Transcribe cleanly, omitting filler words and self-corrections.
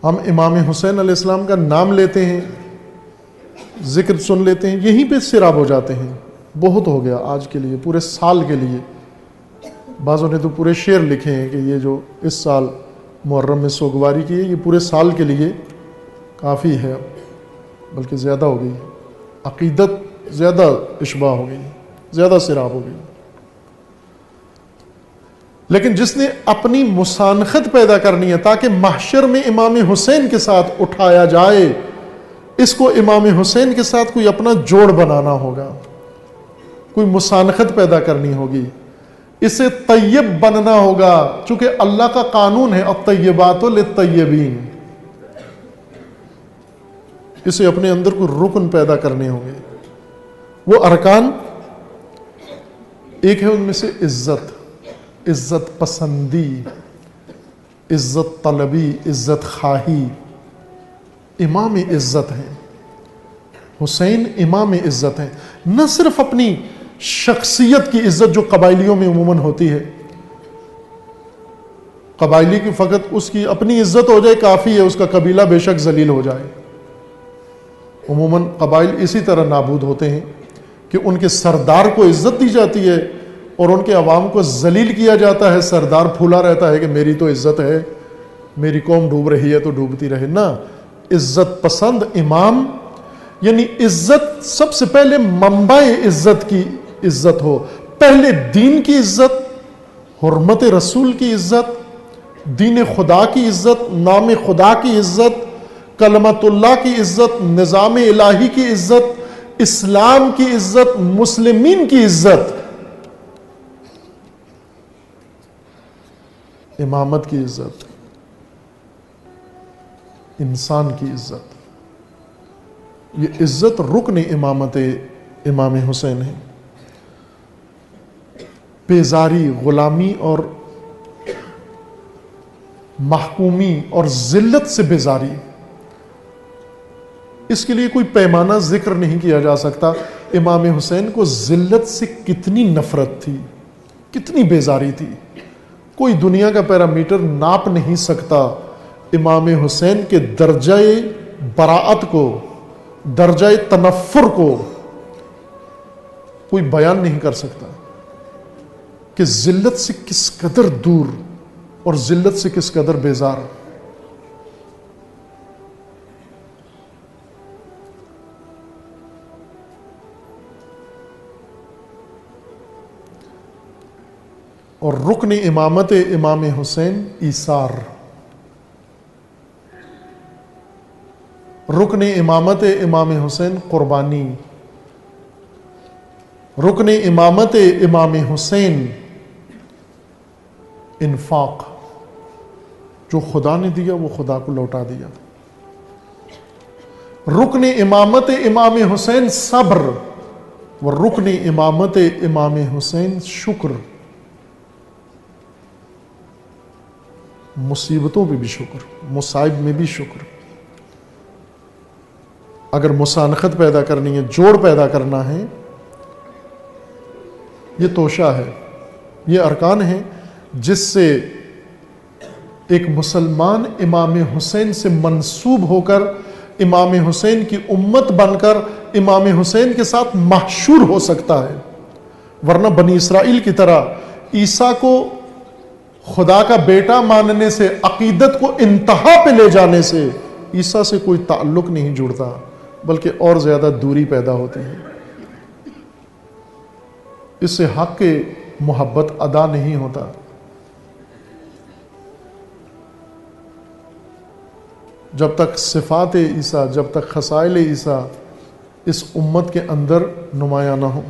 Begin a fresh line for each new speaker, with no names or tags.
ہم امام حسین علیہ السلام کا نام لیتے ہیں، ذکر سن لیتے ہیں، یہیں پہ سیراب ہو جاتے ہیں. بہت ہو گیا آج کے لیے، پورے سال کے لیے. بعضوں نے تو پورے شعر لکھے ہیں کہ یہ جو اس سال محرم میں سوگواری کی ہے، یہ پورے سال کے لیے کافی ہے، بلکہ زیادہ ہو گئی. عقیدت زیادہ اشباع ہو گئی، زیادہ سیراب ہو گئی. لیکن جس نے اپنی مسانخت پیدا کرنی ہے تاکہ محشر میں امام حسین کے ساتھ اٹھایا جائے، اس کو امام حسین کے ساتھ کوئی اپنا جوڑ بنانا ہوگا، کوئی مسانخت پیدا کرنی ہوگی، اسے طیب بننا ہوگا. چونکہ اللہ کا قانون ہے الطیبات للطیبین، اسے اپنے اندر کوئی رکن پیدا کرنے ہوں گے. وہ ارکان ایک ہے ان میں سے عزت پسندی، عزت طلبی، عزت خواہی. امام عزت ہیں حسین، امام عزت ہیں. نہ صرف اپنی شخصیت کی عزت جو قبائلیوں میں عموماً ہوتی ہے، قبائلی کی فقط اس کی اپنی عزت ہو جائے کافی ہے، اس کا قبیلہ بے شک ذلیل ہو جائے. عموماً قبائل اسی طرح نابود ہوتے ہیں کہ ان کے سردار کو عزت دی جاتی ہے اور ان کے عوام کو ذلیل کیا جاتا ہے. سردار پھولا رہتا ہے کہ میری تو عزت ہے، میری قوم ڈوب رہی ہے تو ڈوبتی رہے. نہ، عزت پسند امام، یعنی عزت سب سے پہلے منبع عزت کی عزت ہو. پہلے دین کی عزت، حرمت رسول کی عزت، دین خدا کی عزت، نام خدا کی عزت، کلمت اللہ کی عزت، نظام الہی کی عزت، اسلام کی عزت، مسلمین کی عزت، امامت کی عزت، انسان کی عزت. یہ عزت رکن امامت امام حسین ہے. بیزاری، غلامی اور محکومی اور ذلت سے بیزاری، اس کے لیے کوئی پیمانہ ذکر نہیں کیا جا سکتا. امام حسین کو ذلت سے کتنی نفرت تھی، کتنی بیزاری تھی، کوئی دنیا کا پیرامیٹر ناپ نہیں سکتا امام حسین کے درجہ براعت کو، درجہ تنفر کو کوئی بیان نہیں کر سکتا کہ ذلت سے کس قدر دور اور ذلت سے کس قدر بیزار. اور رکن امامت امام حسین ایثار، رکن امامت امام حسین قربانی، رکن امامت امام حسین انفاق. جو خدا نے دیا وہ خدا کو لوٹا دیا. رکن امامت امام حسین صبر، و رکن امامت امام حسین شکر. مصیبتوں پہ بھی شکر، مصائب میں بھی شکر. اگر مسانخت پیدا کرنی ہے، جوڑ پیدا کرنا ہے، یہ توشہ ہے، یہ ارکان ہیں جس سے ایک مسلمان امام حسین سے منسوب ہو کر امام حسین کی امت بن کر امام حسین کے ساتھ محشور ہو سکتا ہے. ورنہ بنی اسرائیل کی طرح عیسیٰ کو خدا کا بیٹا ماننے سے، عقیدت کو انتہا پہ لے جانے سے عیسیٰ سے کوئی تعلق نہیں جڑتا، بلکہ اور زیادہ دوری پیدا ہوتی ہے. اس سے حق کے محبت ادا نہیں ہوتا. جب تک صفات عیسیٰ، جب تک خصائل عیسیٰ اس امت کے اندر نمایاں نہ ہوں.